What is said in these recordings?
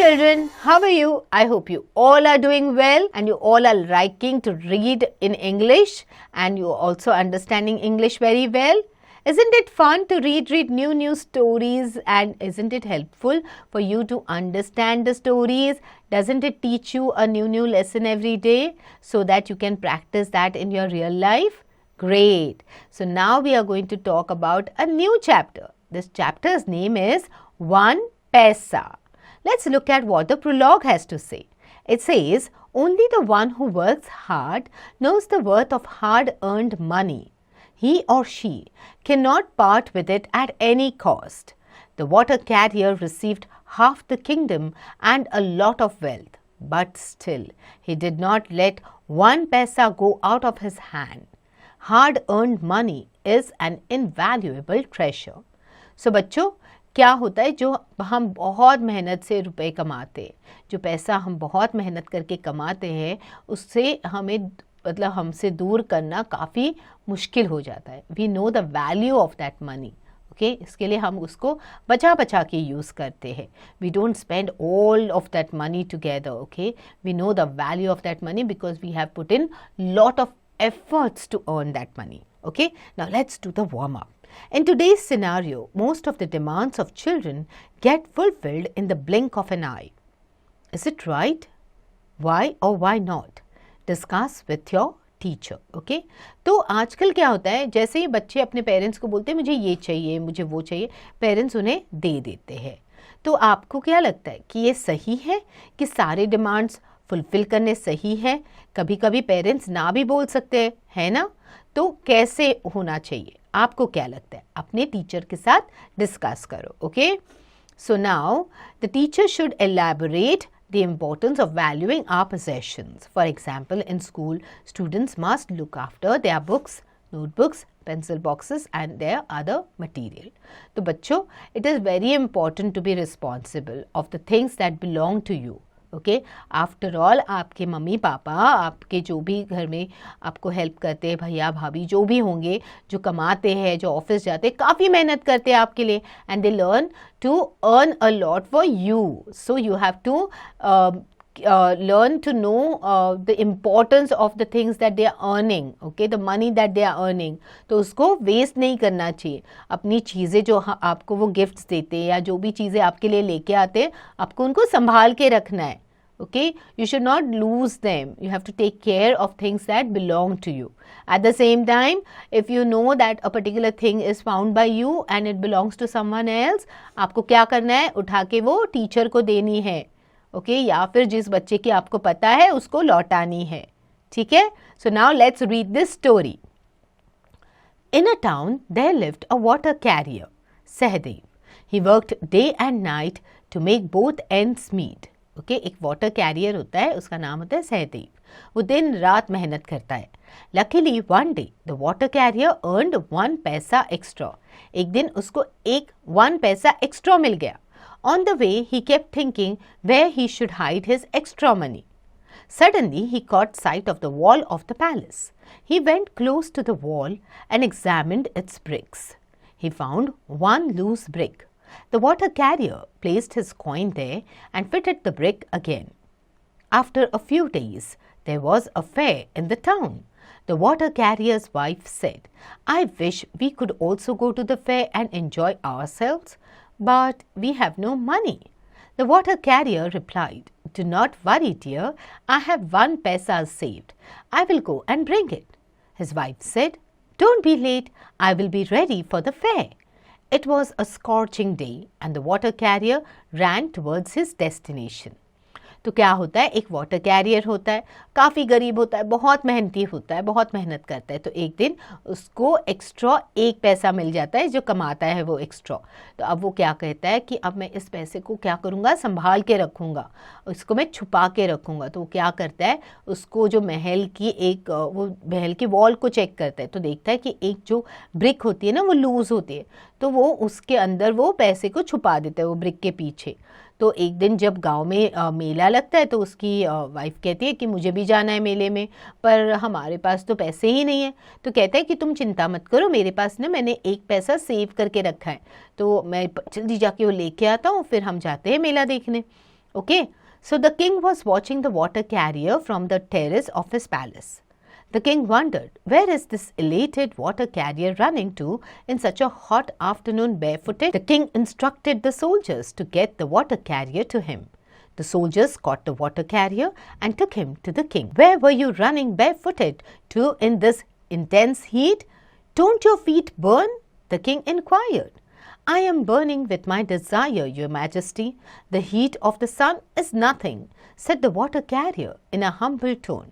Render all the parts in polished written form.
children, how are you? I hope you all are doing well and you all are liking to read in English and you are also understanding English very well. Isn't it fun to read new stories, and isn't it helpful for you to understand the stories? Doesn't it teach you a new lesson every day so that you can practice that in your real life? Great. So now we are going to talk about a new chapter. This chapter's name is One Paisa. Let's look at what the prologue has to say. It says, only the one who works hard knows the worth of hard-earned money. He or she cannot part with it at any cost. The water carrier received half the kingdom and a lot of wealth, but still he did not let one paisa go out of his hand. Hard-earned money is an invaluable treasure. So बच्चों, क्या होता है जो हम बहुत मेहनत से रुपए कमाते हैं, जो पैसा हम बहुत मेहनत करके कमाते हैं, उससे हमें मतलब हमसे दूर करना काफ़ी मुश्किल हो जाता है. We know the value of that money. Okay, इसके लिए हम उसको बचा बचा के यूज़ करते हैं. We don't spend all of that money together. Okay, we know the value of that money because we have put in lot of efforts to earn that money. Okay, now let's do the warm-up. In today's scenario, most of the demands of children get fulfilled in the blink of an eye. Is it right? Why or why not? Discuss with your teacher. Okay, तो आजकल क्या होता है, जैसे ही बच्चे अपने parents को बोलते हैं मुझे ये चाहिए, मुझे वो चाहिए, पेरेंट्स उन्हें दे देते हैं. तो आपको क्या लगता है कि ये सही है कि सारे डिमांड्स फुलफिल करने सही है? कभी कभी पेरेंट्स ना भी बोल सकते हैं, है ना? तो कैसे होना चाहिए, आपको क्या लगता है? अपने टीचर के साथ डिस्कस करो. Okay, so now the teacher should elaborate the importance of valuing our possessions. For example, in school, students must look after their books, notebooks, pencil boxes and their other material. तो बच्चों, it is very important to be responsible of the things that belong to you. Okay, after all आपके mummy papa, आपके जो भी घर में आपको help करते हैं, भैया भाभी जो भी होंगे, जो कमाते हैं, जो ऑफिस जाते हैं, काफ़ी मेहनत करते हैं आपके लिए, and they learn to earn a lot for you. So you have to learn to know the importance of the things that they are earning. Okay, the money that they are earning. तो उसको waste नहीं करना चाहिए. अपनी चीज़ें जो आपको वो गिफ्ट्स देते हैं या जो भी चीज़ें आपके लिए लेके आते हैं, आपको उनको संभाल के रखना है. Okay, you should not lose them. You have to take care of things that belong to you. At the same time, if you know that a particular thing is found by you and it belongs to someone else, आपको क्या करना है? उठा के वो teacher को देनी है. ओके, या फिर जिस बच्चे की आपको पता है उसको लौटानी है. ठीक है, so now let's read this story. In a town there lived a water carrier, Sahdev. He worked day and night to make both ends meet. Okay, एक वाटर कैरियर होता है, उसका नाम होता है सहदेव. वो दिन रात मेहनत करता है. Luckily one day the water career earned 1 पैसा एक्स्ट्रा. एक दिन उसको 1 पैसा एक्स्ट्रा मिल गया. On the way, he kept thinking where he should hide his extra money. Suddenly, he caught sight of the wall of the palace. He went close to the wall and examined its bricks. He found one loose brick. The water carrier placed his coin there and fitted the brick again. After a few days, there was a fair in the town. The water carrier's wife said, "I wish we could also go to the fair and enjoy ourselves. But we have no money." The water carrier replied, "Do not worry, dear. I have 1 paisa saved. I will go and bring it." His wife said, "Don't be late. I will be ready for the fair." It was a scorching day and the water carrier ran towards his destination. तो क्या होता है, एक water carrier होता है, काफ़ी गरीब होता है, बहुत मेहनती होता है, बहुत मेहनत करता है. तो एक दिन उसको एक्स्ट्रा 1 पैसा मिल जाता है, जो कमाता है वो एक्स्ट्रा. तो अब वो क्या कहता है कि अब मैं इस पैसे को क्या करूँगा, संभाल के रखूँगा, उसको मैं छुपा के रखूँगा. तो वो क्या करता है, उसको जो महल की वो महल की वॉल को चेक करता है. तो देखता है कि एक जो ब्रिक होती है ना, वो लूज़ होती है. तो वो उसके अंदर वो पैसे को छुपा देता है, वो ब्रिक के पीछे. तो एक दिन जब गांव में मेला लगता है तो उसकी वाइफ कहती है कि मुझे भी जाना है मेले में, पर हमारे पास तो पैसे ही नहीं है. तो कहता है कि तुम चिंता मत करो, मेरे पास ना मैंने 1 पैसा सेव करके रखा है, तो मैं जल्दी जाके वो लेके आता हूँ, फिर हम जाते हैं मेला देखने. Okay, so the king was watching the water carrier from the terrace of his palace. The king wondered, where is this elated water carrier running to in such a hot afternoon barefooted? The king instructed the soldiers to get the water carrier to him. The soldiers caught the water carrier and took him to the king. Where were you running barefooted to in this intense heat? Don't your feet burn? The king inquired. I am burning with my desire, your majesty. The heat of the sun is nothing, said the water carrier in a humble tone.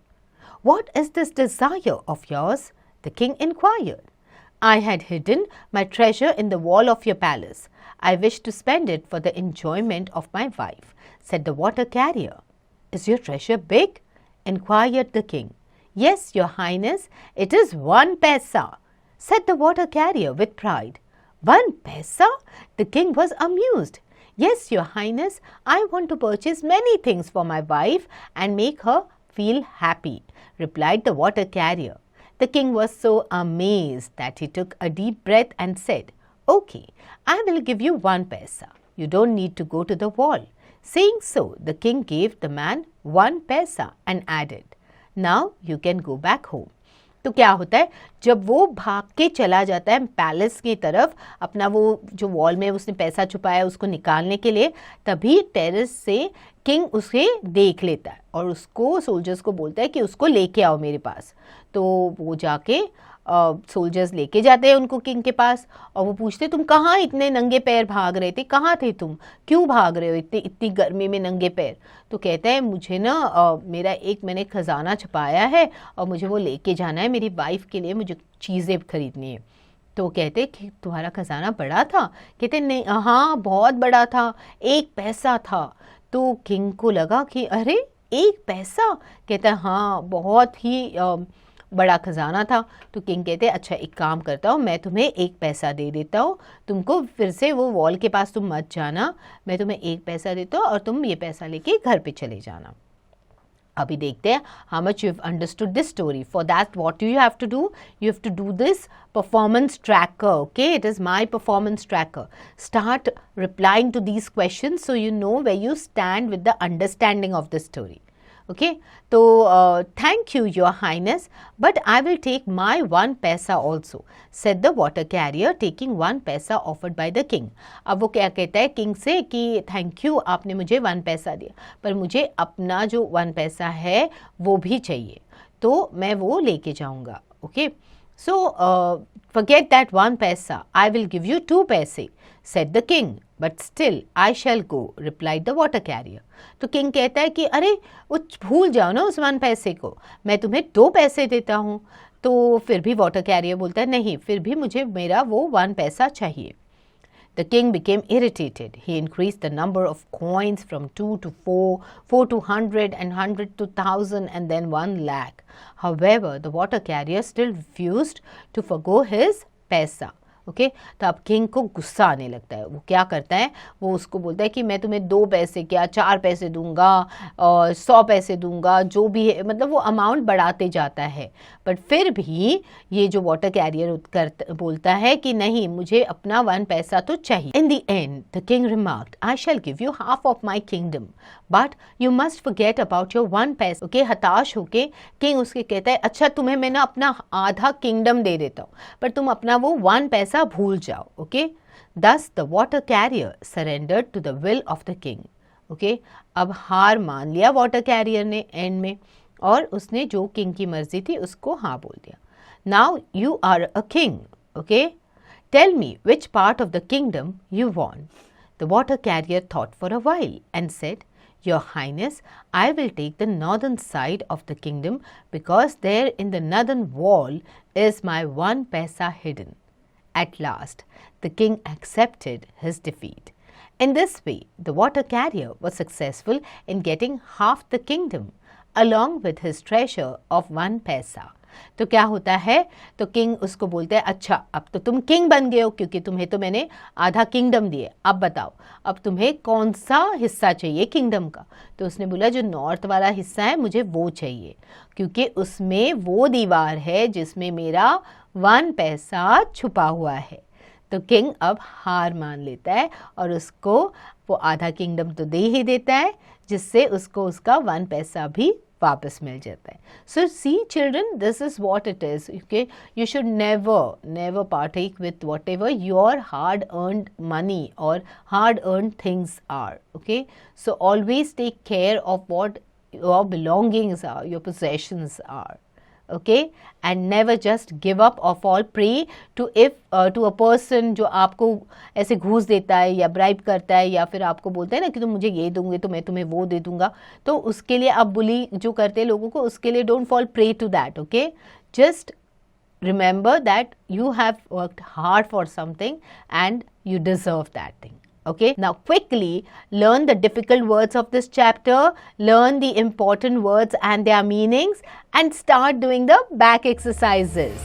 What is this desire of yours? The king inquired. I had hidden my treasure in the wall of your palace. I wish to spend it for the enjoyment of my wife, said the water carrier. Is your treasure big? Inquired the king. Yes, your highness, it is 1 paisa, said the water carrier with pride. 1 paisa? The king was amused. Yes, your highness, I want to purchase many things for my wife and make her feel happy, replied the water carrier. The king was so amazed that he took a deep breath and said, Okay, I will give you 1 paisa. You don't need to go to the wall. Saying so, the king gave the man 1 paisa and added, Now you can go back home. तो क्या होता है, जब वो भाग के चला जाता है पैलेस की तरफ, अपना वो जो वॉल में उसने पैसा छुपाया उसको निकालने के लिए, तभी टेरेस से किंग उसे देख लेता है और उसको सोल्जर्स को बोलता है कि उसको लेके आओ मेरे पास. तो वो जाके सोल्जर्स लेके जाते हैं उनको किंग के पास और वो पूछते तुम कहाँ इतने नंगे पैर भाग रहे थे, कहाँ थे तुम, क्यों भाग रहे हो इतनी गर्मी में नंगे पैर. तो कहता है मुझे ना मेरा मैंने खजाना छुपाया है और मुझे वो लेके जाना है, मेरी वाइफ के लिए मुझे चीज़ें खरीदनी है. तो कहते कि तुम्हारा खजाना बड़ा था? कहते नहीं, हाँ बहुत बड़ा था, 1 पैसा था. तो किंग को लगा कि अरे 1 पैसा, कहता है हाँ बहुत ही बड़ा खजाना था. तो किंग कहते अच्छा एक काम करता हूँ, मैं तुम्हें 1 पैसा दे देता हूँ, तुमको फिर से वो वॉल के पास तुम मत जाना, मैं तुम्हें 1 पैसा देता हूँ और तुम ये पैसा लेके घर पे चले जाना. अभी देखते हैं how much you've understood this story. For that, what do you have to do? You have to do this performance tracker. Okay, it is my performance tracker. Start replying to these questions so you know where you stand with the understanding of the story. Okay, so thank you, your highness, but I will take my 1 paisa also, said the water carrier, taking 1 paisa offered by the king. अब वो क्या कहता है king से कि thank you, आपने मुझे 1 पैसा दिया, पर मुझे अपना जो 1 पैसा है वो भी चाहिए, तो मैं वो लेके जाऊंगा. Okay, so forget that 1 paisa, I will give you 2 paise, said the king. But still I shall go, replied the water carrier. तो किंग कहता है कि अरे वो भूल जाओ ना उस 1 पैसे को, मैं तुम्हें 2 पैसे देता हूँ. तो फिर भी वाटर कैरियर बोलता है नहीं, फिर भी मुझे मेरा वो 1 पैसा चाहिए. The king became irritated. He increased the number of coins from 2 to 4, 4 to 100 and 100 to 1000 and then 1 lakh. However, the water carrier still refused to forgo his paisa. Okay, तो अब किंग को गुस्सा आने लगता है. वो क्या करता है, वो उसको बोलता है कि मैं तुम्हें 2 पैसे क्या 4 पैसे दूंगा और 100 पैसे दूंगा, जो भी है, मतलब वो अमाउंट बढ़ाते जाता है. बट फिर भी ये जो वाटर कैरियर बोलता है कि नहीं, मुझे अपना 1 पैसा तो चाहिए. In the end the king remarked, I shell give you half of my kingdom but you must forget about your 1 पैसा. ओके, हताश होके किंग उसके कहता है अच्छा तुम्हें मैं ना अपना आधा किंगडम दे देता हूँ, पर तुम अपना वो 1 पैसा भूल जाओ. Okay, thus the water carrier surrendered to the will of the king. Okay, अब हार मान लिया वाटर कैरियर ने एंड में और उसने जो किंग की मर्जी थी उसको हाँ बोल दिया. Now you are a king. Okay, tell me which part of the kingdom you want. The water carrier thought for a while and said, Your Highness, I will take the northern side of the kingdom because there in the northern wall is my 1 paisa hidden. At last, the king accepted his defeat. In this way, the water carrier was successful in getting half the kingdom along with his treasure of 1 paisa. तो क्या होता है, तो king उसको बोलते हैं अच्छा अब तो तुम किंग बन गए हो क्योंकि तुम्हें तो मैंने आधा किंगडम दिए, अब बताओ अब तुम्हें कौन सा हिस्सा चाहिए किंगडम का. तो उसने बोला जो नॉर्थ वाला हिस्सा है मुझे वो चाहिए क्योंकि उसमें वो दीवार है जिसमें मेरा 1 पैसा छुपा हुआ है. तो किंग अब हार मान लेता है और उसको वो आधा किंगडम तो दे ही देता है, जिससे उसको उसका 1 पैसा भी वापस मिल जाता है. So see children, this is what it is. Okay, you should never partake with whatever your hard earned money or hard earned things are. Okay, so always take care of what your belongings are, your possessions are. Okay, and never just give up or fall prey to a person जो आपको ऐसे घूस देता है या bribe करता है या फिर आपको बोलता है ना कि तुम मुझे ये दोगे तो मैं तुम्हें वो दे दूंगा, तो उसके लिए आप बुली जो करते हैं लोगों को, उसके लिए don't fall prey to that. Okay, just remember that you have worked hard for something and you deserve that thing. Okay, now quickly learn the difficult words of this chapter, learn the important words and their meanings, and start doing the back exercises.